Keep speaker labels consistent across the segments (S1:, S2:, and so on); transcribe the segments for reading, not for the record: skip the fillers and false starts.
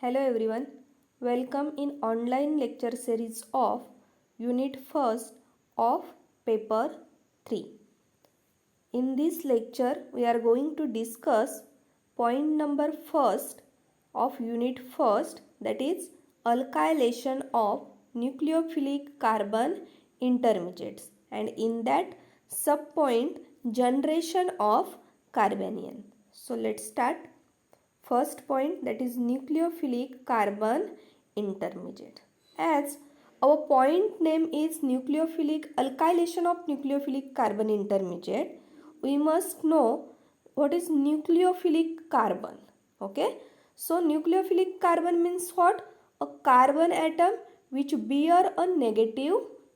S1: Hello everyone, welcome in online lecture series of Unit 1st of Paper 3. In this lecture, we are going to discuss point number 1st of Unit 1st, that is alkylation of nucleophilic carbon intermediates, and in that subpoint generation of carbanion. So let's start. First point, that is nucleophilic carbon intermediate. As our point name is nucleophilic alkylation of nucleophilic carbon intermediate, we must know what is nucleophilic carbon. Okay, so nucleophilic carbon means what? A carbon atom which bear a negative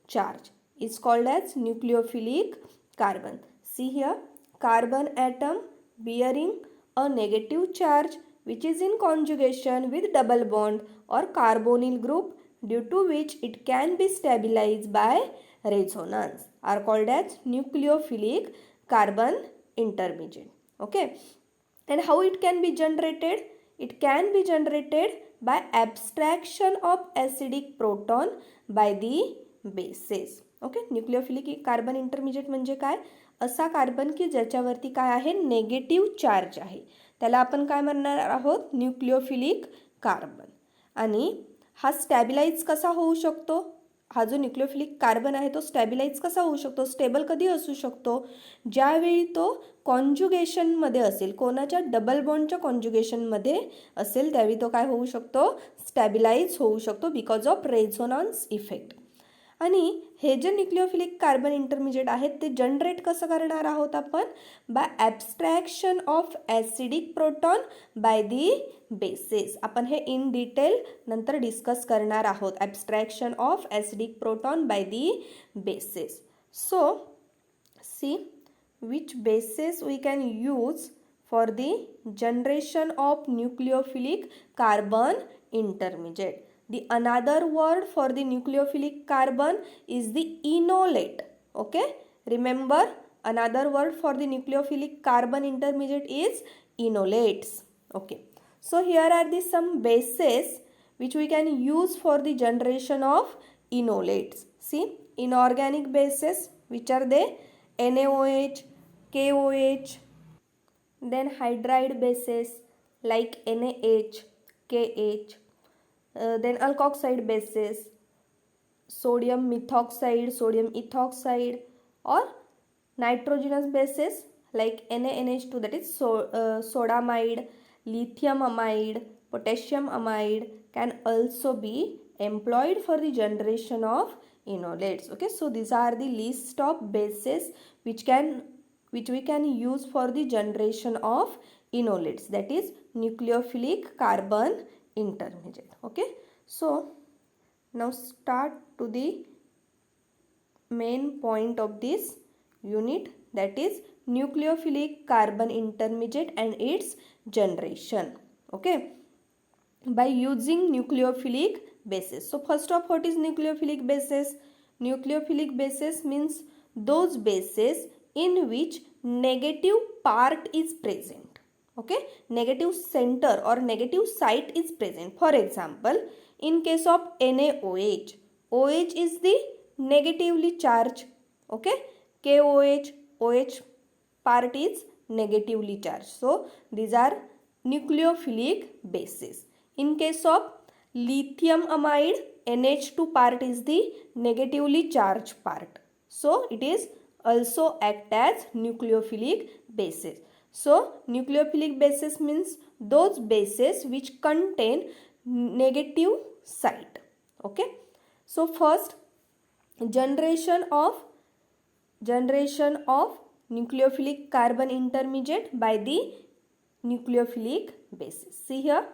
S1: charge is called as nucleophilic carbon. See here, carbon atom bearing a negative charge which is in conjugation with double bond or carbonyl group, due to which it can be stabilized by resonance, are called as nucleophilic carbon intermediate. Okay, and how it can be generated? It can be generated by abstraction of acidic proton by the bases. Okay, nucleophilic carbon intermediate म्हणजे काय? असा carbon की ज्याच्यावरती काय आहे? Negative charge आहे, त्याला आपण काय म्हणणार आहोत? Nucleophilic carbon. आणि हा स्टॅबिलाइज कसा होऊ शकतो? हा जो न्यूक्लिओफिलिक कार्बन आहे तो स्टॅबिलाइज कसा होऊ शकतो? स्टेबल कधी असू शकतो? ज्यावेळी तो कॉन्जुगेशनमध्ये असेल, कोणाच्या? डबल बॉन्डच्या कॉन्जुगेशनमध्ये असेल, त्यावेळी तो काय होऊ शकतो? स्टॅबिलाइज होऊ शकतो बिकॉज ऑफ रेझोनन्स इफेक्ट. आणि हे जे न्यूक्लिओफिलिक कार्बन इंटरमिजिएट आहेत ते जनरेट कसं करणार आहोत आपण? By abstraction of acidic proton by the bases. आपण हे इन डिटेल नंतर डिस्कस करणार आहोत. Abstraction of acidic proton by the bases. So see which bases we can use for the generation of nucleophilic carbon intermediate. The another word for the nucleophilic carbon is the enolate. Okay, remember, another word for the nucleophilic carbon intermediate is enolates. Okay, so here are the some bases which we can use for the generation of enolates. See, inorganic bases, which are they? NaOH, KOH, then hydride bases like NaH, KH, then alkoxide bases, sodium methoxide, sodium ethoxide, or nitrogenous bases like NaNH2, that is sodamide, lithium amide, potassium amide can also be employed for the generation of enolates. Okay, so these are the list of bases which we can use for the generation of enolates, that is nucleophilic carbon intermediate. Okay, so now start to the main point of this unit, that is nucleophilic carbon intermediate and its generation. Okay, by using nucleophilic bases. So first of what is nucleophilic bases? Nucleophilic bases means those bases in which negative part is present. Okay, negative center or negative site is present. For example, in case of NaOH, OH is the negatively charged. Okay, KOH, OH part is negatively charged. So these are nucleophilic bases. In case of lithium amide, NH2 part is the negatively charged part. So it is also act as nucleophilic bases. So nucleophilic bases means those bases which contain negative site. Okay. So first, generation of nucleophilic carbon intermediate by the nucleophilic bases. See here,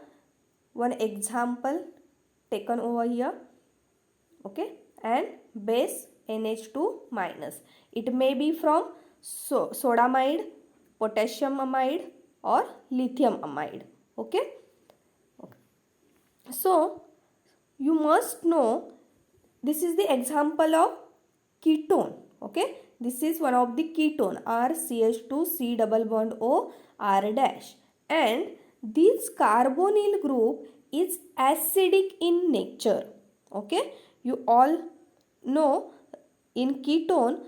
S1: one example taken over here. Okay, and base NH2 minus. It may be from sodamide, potassium amide, or lithium amide. Okay. So you must know this is the example of ketone. Okay, this is one of the ketone, RCH2 C double bond O R dash, and this carbonyl group is acidic in nature. Okay, you all know in ketone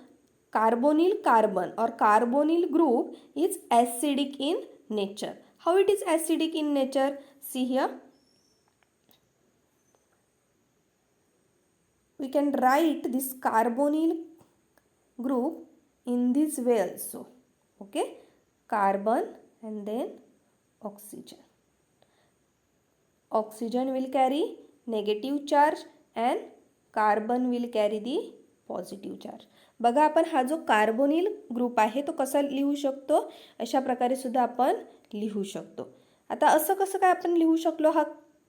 S1: carbonyl carbon or carbonyl group is acidic in nature. How it is acidic in nature? See here. We can write this carbonyl group in this way also. Okay, carbon and then oxygen. Oxygen will carry negative charge and carbon will carry the positive charge. बघा आपण हा जो carbonyl group आहे तो कसा लिहू शकतो, अशा प्रकारे सुद्धा आपण लिहू शकतो. आता असं कसं काय आपण लिहू शकलो हा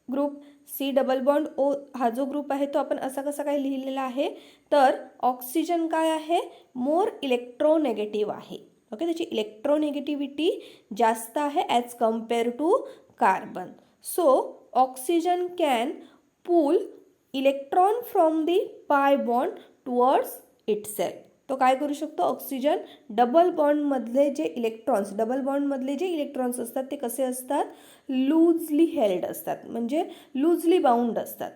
S1: group C double bond O हा जो ग्रुप आहे तो आपण असा कसा काय लिहिलेला आहे, तर ऑक्सिजन काय आहे, मोर इलेक्ट्रोनेगेटिव्ह आहे. ओके, त्याची इलेक्ट्रोनेगेटिव्हिटी जास्त आहे as compared to carbon. So oxygen can pull electron from the pi bond towards itself. तो काय करू शकतो, ऑक्सिजन डबल बॉन्डमधले जे इलेक्ट्रॉन्स असतात ते कसे असतात, लूजली हेल्ड असतात, म्हणजे लूजली बाउंड असतात.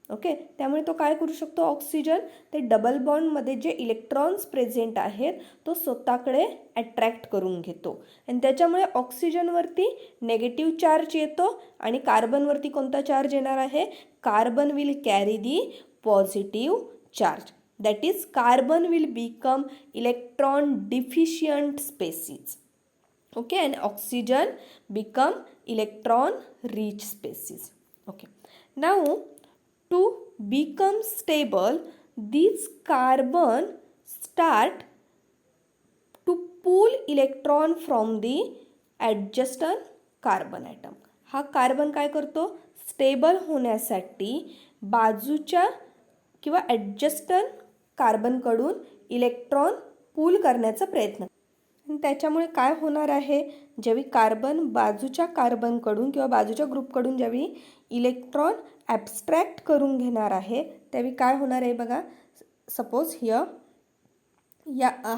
S1: ओके, त्यामुळे तो काय करू शकतो, ऑक्सिजन ते डबल बॉन्डमध्ये जे इलेक्ट्रॉन्स प्रेझेंट आहेत तो स्वतःकडे अट्रॅक्ट करून घेतो आणि त्याच्यामुळे ऑक्सिजनवरती नेगेटिव्ह चार्ज येतो आणि कार्बनवरती कोणता चार्ज येणार आहे, carbon will carry the positive charge. That is, carbon will become electron deficient species. Okay, and oxygen become electron rich species. Okay, now to become stable, these carbon start to pull electron from the adjacent carbon atom. हा carbon काय करतो, stable होण्यासाठी बाजूच्या किंवा adjacent कार्बनकडून electron पूल करण्याचा प्रयत्न. त्याच्यामुळे काय होणार आहे, ज्यावेळी कार्बन बाजूच्या कार्बनकडून किंवा बाजूच्या ग्रुपकडून ज्यावेळी इलेक्ट्रॉन ॲब्स्ट्रॅक्ट करून घेणार आहे त्यावेळी काय होणार आहे बघा. सपोज हिअर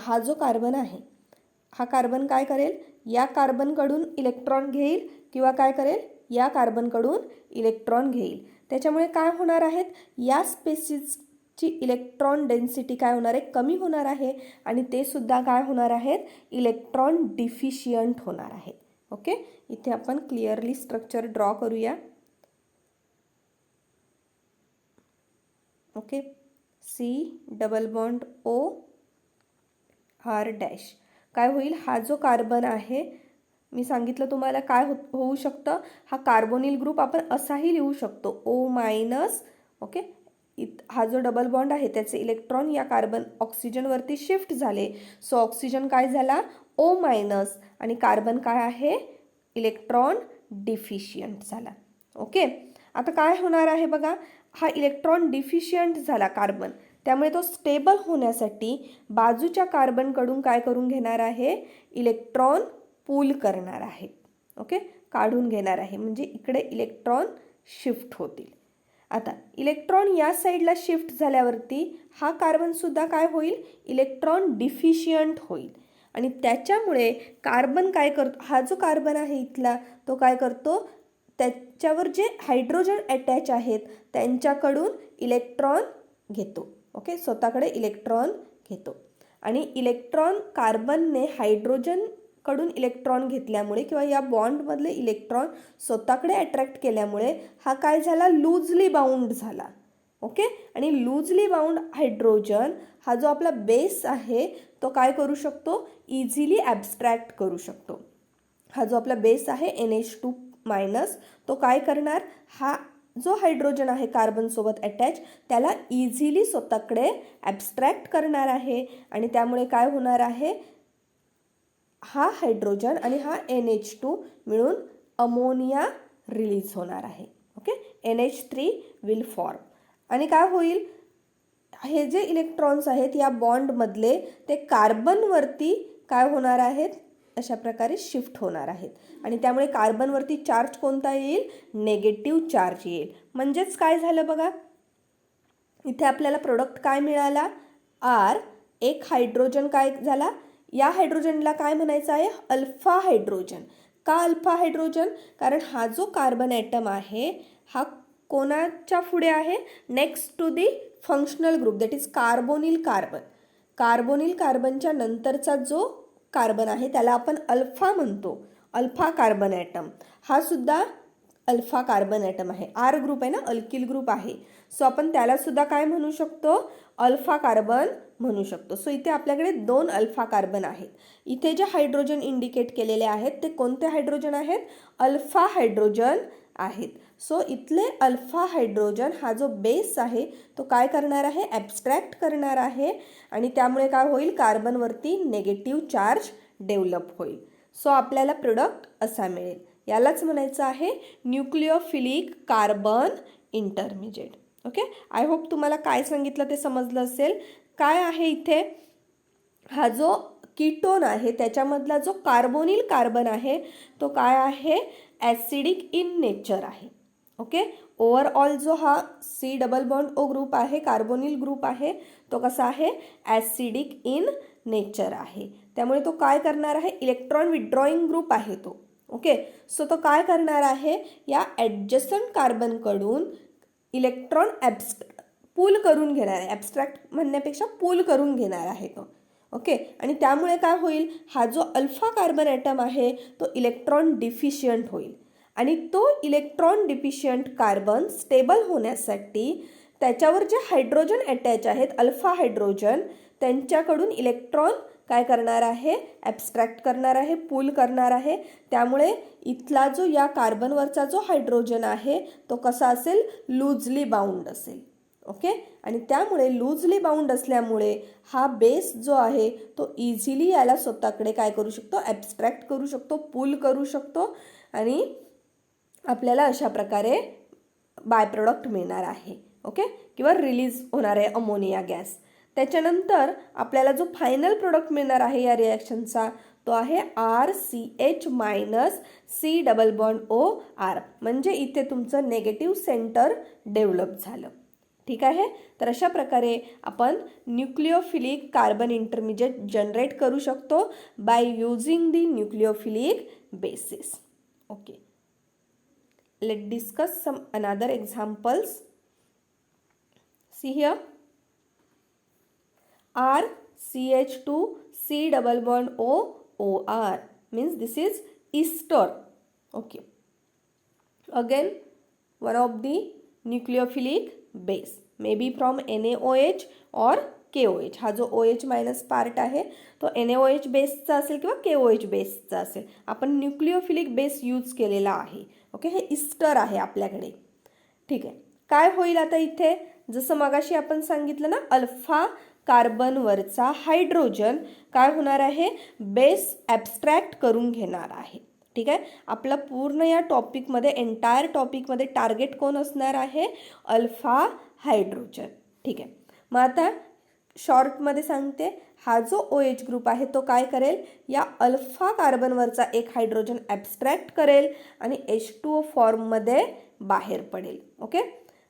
S1: हा जो कार्बन आहे हा कार्बन काय करेल, या कार्बनकडून इलेक्ट्रॉन घेईल किंवा काय करेल, या कार्बनकडून इलेक्ट्रॉन घेईल. त्याच्यामुळे काय होणार आहेत, या स्पेसिसची इलेक्ट्रॉन डेन्सिटी काय होणार आहे, कमी होणार आहे आणि ते सुद्धा काय होणार आहेत, इलेक्ट्रॉन डिफिशियंट होणार आहेत. ओके, इथे आपण क्लिअरली स्ट्रक्चर ड्रॉ करूया. Okay, C double bond O R dash काय होईल, हा जो कार्बन आहे मी सांगितलं तुम्हाला काय होऊ शकतं, हा कार्बोनिल ग्रुप आपण असाही लिहू शकतो ओ मायनस. ओके, हा जो डबल बॉन्ड आहे त्याचे इलेक्ट्रॉन या कार्बन ऑक्सिजनवरती शिफ्ट झाले. सो ऑक्सिजन काय झाला, ओ मायनस आणि कार्बन काय आहे, इलेक्ट्रॉन डिफिशियंट झाला. ओके, आता काय होणार आहे बघा, हा इलेक्ट्रॉन डिफिशियंट झाला कार्बन, त्यामुळे तो स्टेबल होण्यासाठी बाजूच्या कार्बनकडून काय करून घेणार आहे, इलेक्ट्रॉन पूल करणार आहे. ओके, काढून घेणार आहे, म्हणजे इकडे इलेक्ट्रॉन शिफ्ट होतील. आता इलेक्ट्रॉन या साईडला शिफ्ट झाल्यावरती हा कार्बनसुद्धा काय होईल, इलेक्ट्रॉन डिफिशियंट होईल आणि त्याच्यामुळे कार्बन काय करतो, हा जो कार्बन आहे इथला तो काय करतो, त्याच्यावर जे हायड्रोजन अटॅच आहेत त्यांच्याकडून इलेक्ट्रॉन घेतो. ओके, स्वतःकडे इलेक्ट्रॉन घेतो आणि इलेक्ट्रॉन कार्बनने हायड्रोजनकडून इलेक्ट्रॉन घेतल्यामुळे किंवा या बॉन्डमधले इलेक्ट्रॉन स्वतःकडे अट्रॅक्ट केल्यामुळे हा काय झाला, लूजली बाउंड झाला. ओके, आणि लूजली बाउंड हायड्रोजन हा जो आपला बेस आहे तो काय करू शकतो, इझिली ॲब्स्ट्रॅक्ट करू शकतो. हा जो आपला बेस आहे NH2 मायनस तो काय करणार, हा जो हायड्रोजन आहे कार्बनसोबत अटॅच त्याला इझिली स्वतःकडे ॲब्स्ट्रॅक्ट करणार आहे आणि त्यामुळे काय होणार आहे, हा हायड्रोजन आणि हा NH2 मिळून अमोनिया रिलीज होणार आहे. ओके, NH3 विल फॉर्म आणि काय होईल, हे जे इलेक्ट्रॉन्स आहेत या बॉन्डमधले ते कार्बनवरती काय होणार आहेत, अशा प्रकारे शिफ्ट होणार आहेत आणि त्यामुळे कार्बनवरती चार्ज कोणता येईल, नेगेटिव्ह चार्ज येईल. म्हणजेच काय झालं बघा, इथे आपल्याला प्रोडक्ट काय मिळाला, आर. एक हायड्रोजन काय झाला, या हायड्रोजनला काय म्हणायचं आहे, अल्फा हायड्रोजन. का अल्फा हायड्रोजन? कारण हा जो कार्बन ॲटम आहे हा कोणाच्या पुढे आहे? Next to the functional group, that is carbonyl carbon. Carbonyl कार्बनच्या नंतरचा जो कार्बन आहे त्याला आपण अल्फा म्हणतो, अल्फा कार्बन ॲटम. हा सुद्धा अल्फा कार्बन ॲटम आहे. आर ग्रुप आहे ना, अल्किल ग्रुप आहे. सो आपण त्याला सुद्धा काय म्हणू शकतो? अल्फा कार्बन म्हणू शकतो. सो इथे आपल्याकडे 2 अल्फा कार्बन आहेत. इथे जे हायड्रोजन इंडिकेट केलेले आहेत ते कोणते हायड्रोजन आहेत? अल्फा हायड्रोजन आहेत. सो इथले अल्फा हायड्रोजन हा जो बेस आहे तो काय करणार आहे? ॲब्स्ट्रॅक्ट करणार आहे आणि त्यामुळे काय होईल? कार्बनवरती निगेटिव्ह चार्ज डेव्हलप होईल. सो आपल्याला प्रोडक्ट असा मिळेल. यालाच म्हणायचं आहे nucleophilic carbon intermediate. Okay, I hope तुम्हाला काय सांगितलं ते समजलं असेल. काय आहे इथे? हा जो कीटोन आहे त्याच्यामधला जो कार्बोनिल कार्बन आहे तो काय आहे? ॲसिडिक इन नेचर आहे. ओके, ओव्हरऑल जो हा C double bond O group आहे, कार्बोनिल ग्रुप आहे, तो कसा आहे? ॲसिडिक इन नेचर आहे. त्यामुळे तो काय करणार आहे? इलेक्ट्रॉन विड्रॉईंग ग्रुप आहे तो. ओके, सो तो काय करणार आहे? या ॲडजस्टंट कार्बनकडून इलेक्ट्रॉन पूल करून घेणार आहे. ॲब्स्ट्रॅक्ट म्हणण्यापेक्षा पूल करून घेणार आहे तो. ओके, आणि त्यामुळे काय होईल? हा जो अल्फा कार्बन ॲटम आहे तो इलेक्ट्रॉन डिफिशियंट होईल आणि तो इलेक्ट्रॉन डिफिशियंट कार्बन स्टेबल होण्यासाठी त्याच्यावर जे हायड्रोजन अटॅच आहेत, अल्फा हायड्रोजन, त्यांच्याकडून इलेक्ट्रॉन काय करणार आहे? ॲब्स्ट्रॅक्ट करणार आहे, पूल करणार आहे. त्यामुळे इथला जो या कार्बनवरचा जो हायड्रोजन आहे तो कसा असेल? लूजली बाउंड असेल. ओके, आणि त्यामुळे लूजली बाउंड असल्यामुळे हा बेस जो आहे तो इझिली याला स्वतःकडे काय करू शकतो? ॲब्स्ट्रॅक्ट करू शकतो, पूल करू शकतो आणि आपल्याला अशा प्रकारे बाय प्रोडक्ट मिळणार आहे. ओके, किंवा रिलीज होणार आहे अमोनिया गॅस. त्याच्यानंतर आपल्याला जो फायनल प्रोडक्ट मिळणार आहे या रिॲक्शनचा तो आहे RCH minus C double bond OR. म्हणजे इथे तुमचं नेगेटिव्ह सेंटर डेव्हलप झालं. ठीक आहे, तर अशा प्रकारे आपण न्यूक्लिओफिलिक कार्बन इंटरमिजिएट जनरेट करू शकतो by using the nucleophilic basis. Okay, let discuss some another examples. See here, RCH2 C double bond OR means this is ester. Okay, again one of the nucleophilic base may be from NaOH or KOH. हा जो OH minus part आहे तो NaOH बेसचा असेल किंवा KOH बेसचा असेल. आपण न्यूक्लिओफिलिक बेस यूज केलेला आहे. ओके, हे इस्टर आहे आपल्याकडे. ठीक आहे, काय होईल आता इथे? जसं मगाशी आपण सांगितलं ना, अल्फा कार्बनवरचा हायड्रोजन काय होणार आहे? बेस ॲब्स्ट्रॅक्ट करून घेणार आहे. ठीक आहे, आपला पूर्ण या टॉपिकमध्ये, एंटायर टॉपिकमध्ये टार्गेट कोण असणार आहे? Alpha hydrogen. ठीक आहे, मग आता शॉर्टमध्ये सांगते, हा जो OH ग्रुप आहे तो काय करेल? या अल्फा कार्बनवरचा एक हायड्रोजन ॲब्स्ट्रॅक्ट करेल आणि H2O फॉर्ममध्ये बाहेर पडेल. ओके,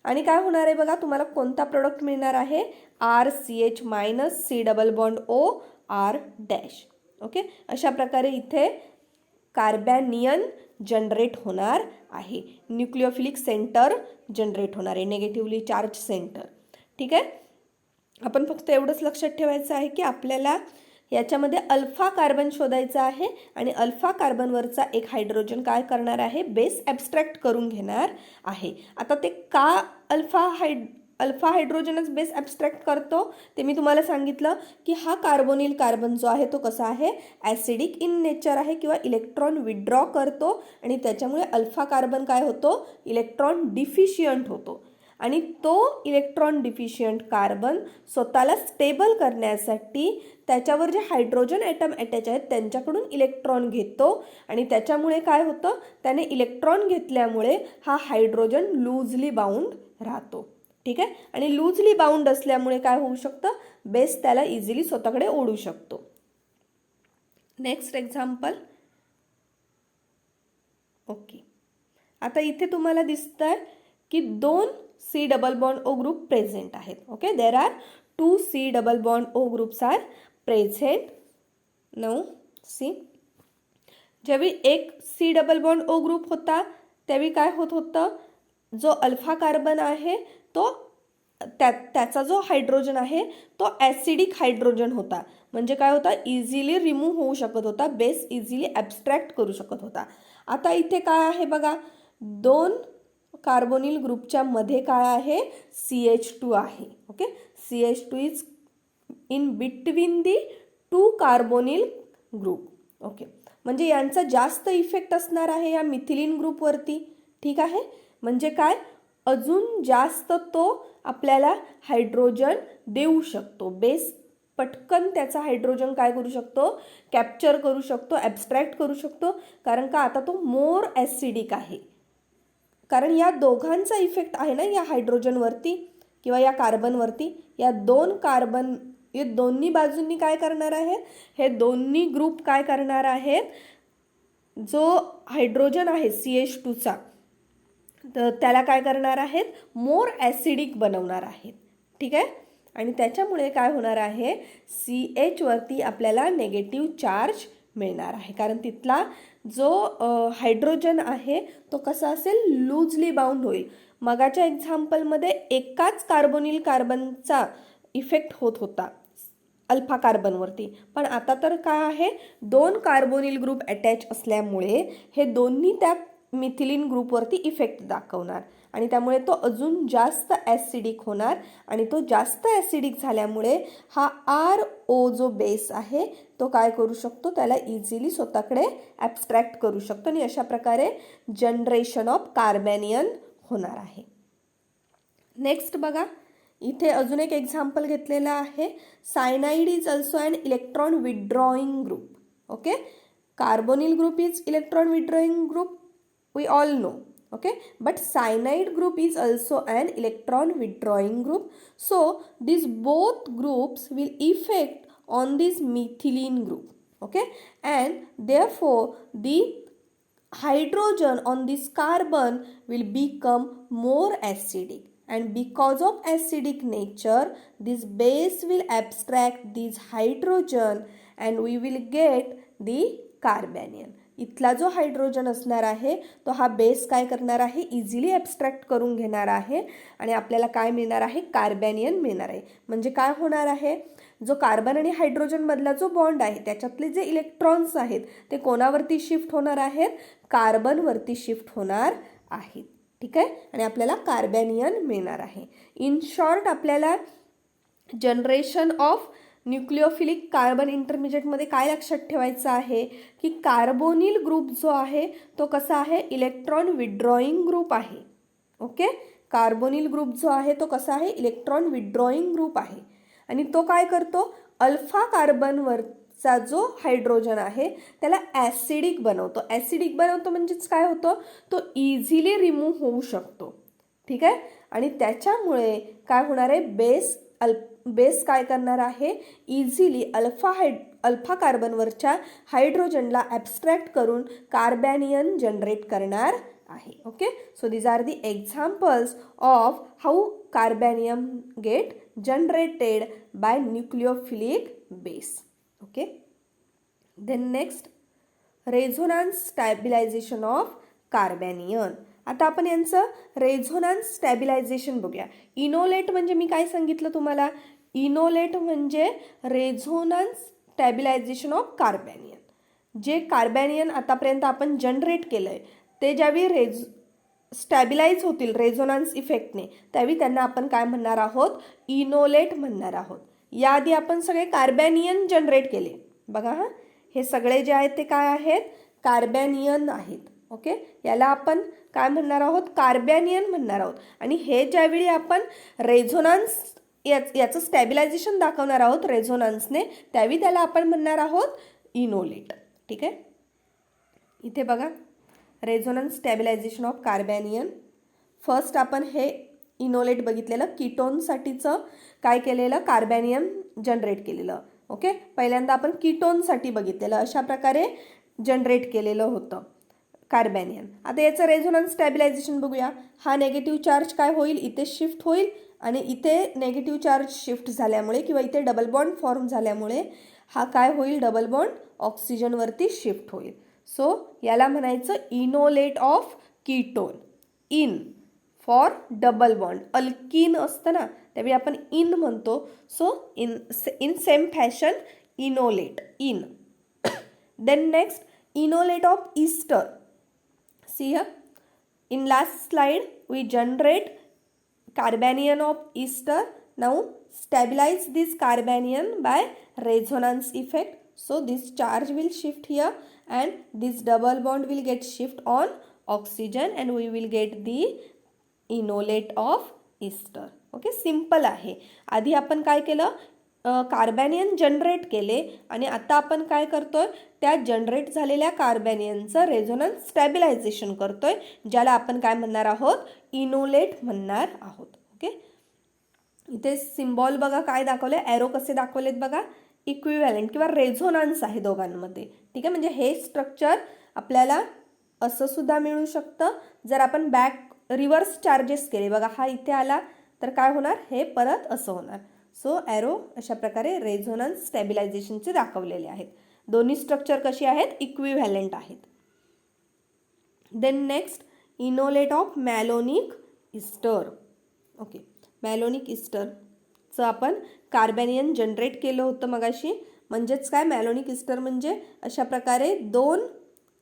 S1: आणि काय होणार आहे बघा? तुम्हाला कोणता प्रोडक्ट मिळणार आहे? RCH minus C double bond OR dash. Okay, अशा प्रकारे इथे कार्बॅनियन जनरेट होणार आहे. न्यूक्लिओफिलिक सेंटर जनरेट होणार आहे, नेगेटिव्हली चार्ज सेंटर. ठीक आहे, आपण फक्त एवढंच लक्षात ठेवायचं आहे की आपल्याला याच्यामध्ये अल्फा कार्बन शोधायचा आहे आणि अल्फा कार्बनवरचा एक हायड्रोजन काय करणार आहे? बेस ॲब्स्ट्रॅक्ट करून घेणार आहे. आता ते का अल्फा हायड्रोजनच बेस ॲब्स्ट्रॅक्ट करतो ते मी तुम्हाला सांगितलं की हा कार्बोनिल कार्बन जो आहे तो कसा आहे? ॲसिडिक इन नेचर आहे किंवा इलेक्ट्रॉन विड्रॉ करतो आणि त्याच्यामुळे अल्फा कार्बन काय होतो? इलेक्ट्रॉन डिफिशियंट होतो आणि तो इलेक्ट्रॉन डिफिशियंट कार्बन स्वतःला स्टेबल करण्यासाठी त्याच्यावर जे हायड्रोजन ॲटम अटॅच आहेत त्यांच्याकडून इलेक्ट्रॉन घेतो आणि त्याच्यामुळे काय होतं? त्याने इलेक्ट्रॉन घेतल्यामुळे हा हायड्रोजन लूजली बाउंड राहतो. ठीक आहे, आणि लूजली बाउंड असल्यामुळे काय होऊ शकतं? बेस त्याला इझिली स्वतःकडे ओढू शकतो. Next example. ओके, आता इथे तुम्हाला दिसतंय की 2 C double bond O group present आहेत. Okay, there are 2 C double bond O groups are present. Now see, ज्यावेळी एक C double bond O group होता त्यावेळी काय होत होतं, जो अल्फा कार्बन आहे तो त्याचा जो हायड्रोजन आहे तो ॲसिडिक हायड्रोजन होता. म्हणजे काय होता, इझिली रिमूव्ह होऊ शकत होता, बेस इझिली ॲब्स्ट्रॅक्ट करू शकत होता. आता इथे काय आहे बघा, 2 कार्बोनिल ग्रुपच्या मध्ये काय आहे, CH2 आहे. Okay, CH2 is in between the 2 carbonyl group. Okay, म्हणजे यांचा जास्त इफेक्ट असणार आहे या मिथिलीन ग्रुपवरती. ठीक आहे, म्हणजे काय, अजून जास्त तो आपल्याला हायड्रोजन देऊ शकतो. बेस पटकन त्याचा हायड्रोजन काय करू शकतो, कॅप्चर करू शकतो, ॲब्स्ट्रॅक्ट करू शकतो. कारण का आता तो मोर ॲसिडिक आहे. कारण या दोघांचा इफेक्ट आहे ना या हायड्रोजनवरती किंवा या कार्बनवरती. या 2 कार्बन हे दोन्ही बाजूंनी काय करणार आहेत, हे दोन्ही ग्रुप काय करणार आहेत, जो हायड्रोजन आहे CH2चा तर त्याला काय करणार आहेत, मोर ॲसिडिक बनवणार आहेत. ठीक आहे, आणि त्याच्यामुळे काय होणार आहे, CH वरती आपल्याला नेगेटिव्ह चार्ज मिळणार आहे. कारण तिथला जो हायड्रोजन आहे तो कसा असेल, लूजली बाउंड होईल. मगाच्या एक्झाम्पलमध्ये एकाच कार्बोनिल कार्बनचा इफेक्ट होत होता अल्फा कार्बनवरती, पण आता तर काय आहे, 2 कार्बोनिल ग्रुप अटॅच असल्यामुळे हे दोन्ही त्या मिथिलीन ग्रुपवरती इफेक्ट दाखवणार आणि त्यामुळे तो अजून जास्त ॲसिडिक होणार. आणि तो जास्त ॲसिडिक झाल्यामुळे हा RO जो बेस आहे तो काय करू शकतो, त्याला इझिली स्वतःकडे ॲब्स्ट्रॅक्ट करू शकतो आणि अशा प्रकारे जनरेशन ऑफ कार्बॅनियन होणार आहे. नेक्स्ट बघा, इथे अजून एक एक्झाम्पल घेतलेलं आहे. Cyanide is also an electron withdrawing group. Okay, carbonyl group is electron withdrawing group, we all know. Okay, but cyanide group is also an electron withdrawing group. So these both groups will effect on this methylene group. Okay, and therefore the hydrogen on this carbon will become more acidic, and because of acidic nature this base will abstract this hydrogen and we will get the carbanion. इथला जो hydrogen असणार आहे तो हा base काय करणार आहे, easily abstract करून घेणार आहे आणि आपल्याला काय मिळणार आहे, कार्बॅनियन मिळणार आहे. म्हणजे काय होणार आहे, जो कार्बन आणि हायड्रोजन मधला जो बॉन्ड आहे त्याच्यातले जे इलेक्ट्रॉन्स आहेत ते कोणावरती शिफ्ट होणार आहेत, कार्बनवरती शिफ्ट होणार आहेत. ठीक आहे, आणि आपल्याला कार्बॅनियन मिळणार आहे. इन शॉर्ट आपल्याला जनरेशन ऑफ न्यूक्लिओफिलिक कार्बन इंटरमिजिएटमध्ये काय लक्षात ठेवायचं आहे की कार्बोनिल ग्रुप जो आहे तो कसा आहे, इलेक्ट्रॉन विथड्रॉइंग ग्रुप आहे. ओके, कार्बोनिल ग्रुप जो आहे तो कसा आहे, इलेक्ट्रॉन विथड्रॉइंग ग्रुप आहे आणि तो काय करतो, अल्फा कार्बनवरचा जो हायड्रोजन आहे त्याला ॲसिडिक बनवतो. ॲसिडिक बनवतो म्हणजेच काय होतं, तो इझिली रिमूव्ह होऊ शकतो. ठीक आहे, आणि त्याच्यामुळे काय होणार आहे, बेस काय करणार आहे, इझिली अल्फा कार्बनवरच्या हायड्रोजनला ॲब्स्ट्रॅक्ट करून कार्बॅनियन जनरेट करणार आहे. Okay, so these are the examples of how carbanion get generated by nucleophilic base. Okay, then next resonance stabilisation of carbanion. आता आपण यांचं रेझोनान्स स्टॅबिलायझेशन बघूया. इनोलेट म्हणजे मी काय सांगितलं तुम्हाला, इनोलेट म्हणजे रेझोनान्स स्टॅबिलायझेशन ऑफ कार्बॅनियन. जे कार्बॅनियन आतापर्यंत आपण जनरेट केलं आहे ते ज्यावेळी स्टॅबिलाइज होतील रेझोनान्स इफेक्टने त्यावेळी त्यांना आपण काय म्हणणार आहोत, इनोलेट म्हणणार आहोत. याआधी आपण सगळे कार्बॅनियन जनरेट केले बघा. हां, हे सगळे जे आहेत ते काय आहेत, कार्बॅनियन आहेत. ओके, याला आपण काय म्हणणार आहोत, कार्बॅनियन म्हणणार आहोत. आणि हे ज्यावेळी आपण रेझोनान्स याचं स्टॅबिलायझेशन दाखवणार आहोत रेझोनान्सने त्यावेळी त्याला आपण म्हणणार आहोत इनोलेट. ठीक आहे, इथे बघा रेझोनान्स स्टॅबिलायझेशन ऑफ कार्बॅनियन. फर्स्ट आपण हे इनोलेट बघितलेलं, कीटोनसाठीचं काय केलेलं, कार्बॅनियन जनरेट केलेलं. ओके, पहिल्यांदा आपण कीटोनसाठी बघितलेलं, अशा प्रकारे जनरेट केलेलं होतं कार्बॅनियन. आता याचं रेझोनान्स स्टॅबिलायझेशन बघूया. हा नेगेटिव्ह चार्ज काय होईल, इथे शिफ्ट होईल आणि इथे नेगेटिव्ह चार्ज शिफ्ट झाल्यामुळे किंवा इथे डबल बॉन्ड फॉर्म झाल्यामुळे हा काय होईल, डबल बॉन्ड ऑक्सिजनवरती शिफ्ट होईल. सो याला म्हणायचं enolate of ketone. Ene for double bond. Alkene असतं ना त्यावेळी आपण इन म्हणतो. So ene same fashion enolate, ene. Then next enolate of ester. See here, in last slide we generate carbanion of ester. Now stabilize this carbanion by resonance effect. So this charge will shift here and this double bond will get shift on oxygen and we will get the enolate of ester. Okay, simple आहे. आधी आपण काय केलं, कार्बॅनियन generate केले आणि आता आपण काय करतोय, त्या जनरेट झालेल्या कार्बॅनियनचं रेझोनन्स स्टॅबिलायझेशन करतोय, ज्याला आपण काय म्हणणार आहोत, इनोलेट म्हणणार आहोत. ओके, इथे सिम्बॉल बघा काय दाखवले, एरो कसे दाखवलेत बघा, इक्विव्हॅलेंट किंवा रेझोनन्स आहे दोघांमध्ये. ठीक आहे, म्हणजे हे स्ट्रक्चर आपल्याला असं सुद्धा मिळू शकतं जर आपण बॅक रिव्हर्स चार्जेस केले. बघा हा इथे आला तर काय होणार, हे परत असं होणार. सो ॲरो अशा प्रकारे रेझोनन्स स्टॅबिलायझेशनचे दाखवलेले आहेत. दोन्ही स्ट्रक्चर कशी आहेत, इक्विव्हॅलेंट आहेत. Then next enolate of malonic ester. Okay, malonic इस्टरचं आपण कार्बॅनियन जनरेट केलं होतं मगाशी. म्हणजेच काय, मॅलोनिक इस्टर म्हणजे अशा प्रकारे दोन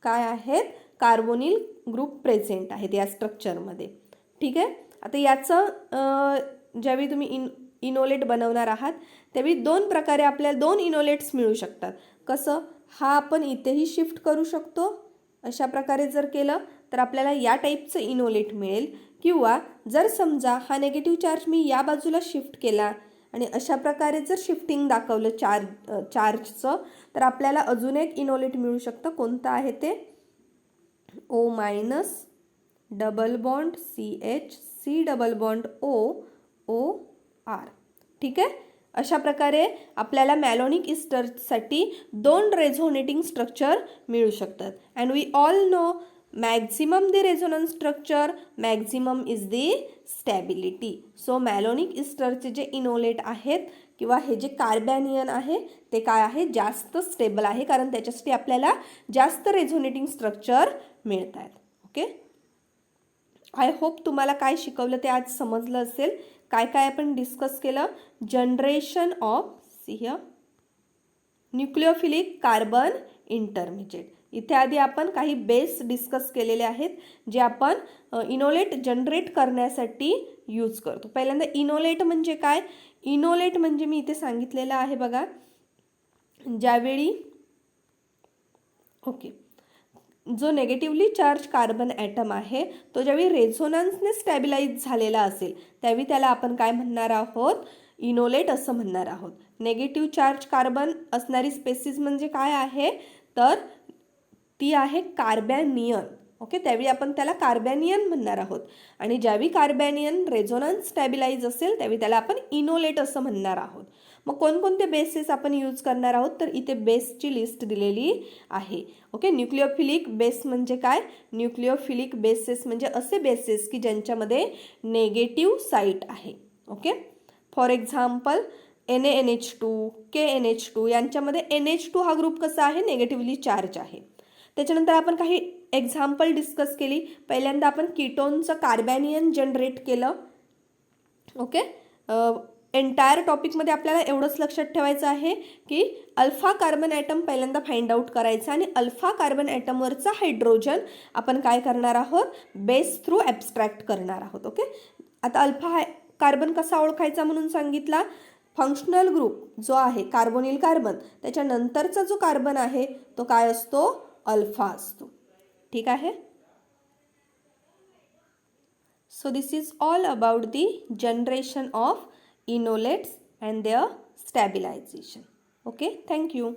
S1: काय आहेत, कार्बोनिल ग्रुप प्रेझेंट आहेत या स्ट्रक्चरमध्ये. ठीक आहे, आता याचं ज्यावेळी तुम्ही इनोलेट बनवणार आहात त्यावेळी दोन प्रकारे आपल्याला दोन इनोलेट्स मिळू शकतात. कसं, हा आपण इथेही शिफ्ट करू शकतो, अशा प्रकारे जर केलं तर आपल्याला या टाईपचं इनोलेट मिळेल. किंवा जर समजा हा नेगेटिव्ह चार्ज मी या बाजूला शिफ्ट केला आणि अशा प्रकारे जर शिफ्टिंग दाखवलं चार्जचं तर आपल्याला अजून एक इनोलेट मिळू शकतं. कोणतं आहे ते, O minus double bond CH C double bond O R. ठीक आहे, अशा प्रकारे आपल्याला मॅलोनिक इस्टरसाठी दोन रेझोनेटिंग स्ट्रक्चर मिळू शकतात. And we all know maximum the resonance structure, maximum is the stability. So malonic इस्टरचे जे इनोलेट आहेत किंवा हे जे कार्बॅनियन आहे ते काय आहे, जास्त स्टेबल आहे, कारण त्याच्यासाठी आपल्याला जास्त रेझोनेटिंग स्ट्रक्चर मिळत आहेत. ओके, आय होप तुम्हाला काय शिकवलं ते आज समजलं असेल. काय काय आपण डिस्कस केलं, generation of here nucleophilic carbon intermediate. इथे आधी आपण काही बेस डिस्कस केलेले आहेत जे आपण इनोलेट जनरेट करण्यासाठी यूज करतो. पहिल्यांदा इनोलेट म्हणजे काय, इनोलेट म्हणजे मी इथे सांगितलेलं आहे बघा, ज्यावेळी ओके जो नेगेटिव्हली चार्ज कार्बन ॲटम आहे तो ज्यावेळी रेझोनन्सने स्टॅबिलाइज झालेला असेल त्यावेळी त्याला आपण काय म्हणणार आहोत, इनोलेट असं म्हणणार आहोत. नेगेटिव्ह चार्ज कार्बन असणारी स्पेसिस म्हणजे काय आहे, तर ती आहे कार्बॅनियन. ओके, त्यावेळी आपण त्याला कार्बॅनियन म्हणणार आहोत. आणि ज्यावेळी कार्बॅनियन रेझोनन्स स्टॅबिलाइज असेल त्यावेळी त्याला आपण इनोलेट असं म्हणणार आहोत. मग कोणकोणते बेसेस आपण यूज करणार आहोत, तर इथे बेसची लिस्ट दिलेली आहे. ओके, न्यूक्लिओफिलिक बेस म्हणजे काय, न्यूक्लिओफिलिक बेसेस म्हणजे असे बेसेस की ज्यांच्यामध्ये नेगेटिव्ह साईट आहे. Okay, for example NaNH2, KNH2 यांच्यामध्ये NH2 हा ग्रुप कसा आहे, नेगेटिव्हली चार्ज आहे. त्याच्यानंतर आपण काही एक्झाम्पल डिस्कस केली. पहिल्यांदा आपण कीटोनचं कार्बॅनियन जनरेट केलं. ओके, एंटायर टॉपिकमध्ये आपल्याला एवढंच लक्षात ठेवायचं आहे की अल्फा कार्बन ॲटम पहिल्यांदा फाइंड आउट करायचा आणि अल्फा कार्बन ॲटमवरचा हायड्रोजन आपण काय करणार आहोत, बेस थ्रू ॲब्स्ट्रॅक्ट करणार आहोत. ओके, आता अल्फा कार्बन कसा ओळखायचा म्हणून सांगितला, फंक्शनल ग्रुप जो आहे कार्बोनिल कार्बन त्याच्यानंतरचा जो कार्बन आहे तो काय असतो, अल्फा असतो. ठीक आहे, so this is all about the generation of enolates and their stabilization. Okay, thank you.